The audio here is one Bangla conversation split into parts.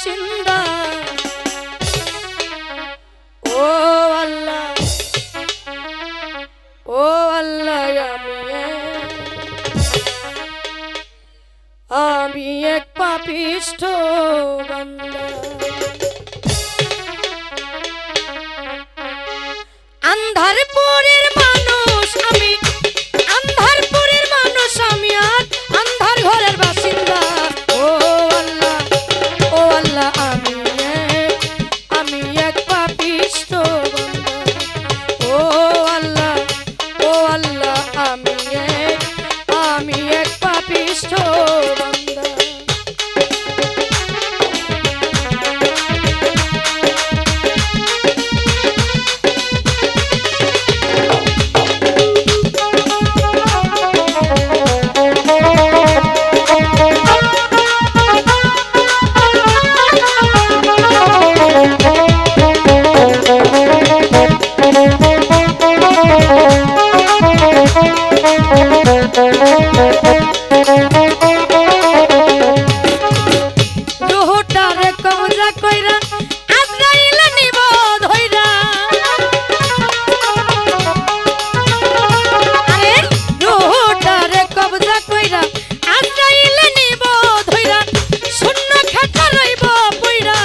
বাসিন্দা। ও আল্লাহ, ও আল্লাহ, আমি এক পাপিষ্ঠ বান্দা। আন্ধারপুরের মানুষ আমি, আন্ধারপুরের মানুষ আমি, আর আন্ধার ঘরের বাসিন্দা। ও আল্লাহ, ও আল্লাহ, আমি এক পাপিষ্ঠ বান্দা। ও আল্লাহ, ও আল্লাহ, আমি এক পাপিষ্ঠ বান্দা। রুহটারে কবজা কইরা আজরাইল নিব ধইরা। আরে রুহটারে কবজা কইরা আজরাইল নিব ধইরা, শূন্য খাঁচা রইব পইরা,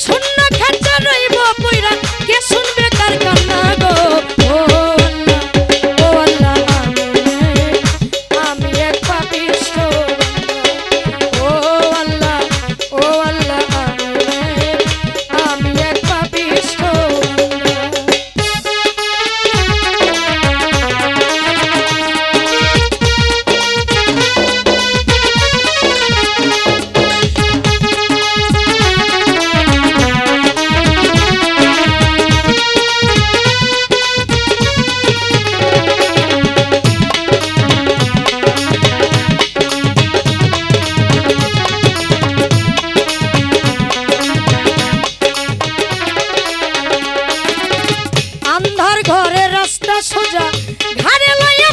শূন্য খাঁচা রইব পইরা, কে শুনবে কার কান্না গো। ও আল্লাহ, ও আল্লাহ, আমি এক পাপিষ্ঠ বান্দা। ও আল্লাহ, ও আল্লাহ, আমি এক পাপিষ্ঠ বান্দা। আন্ধার ঘরে রাস্তা সোজা, ঘাড়ে লইয়া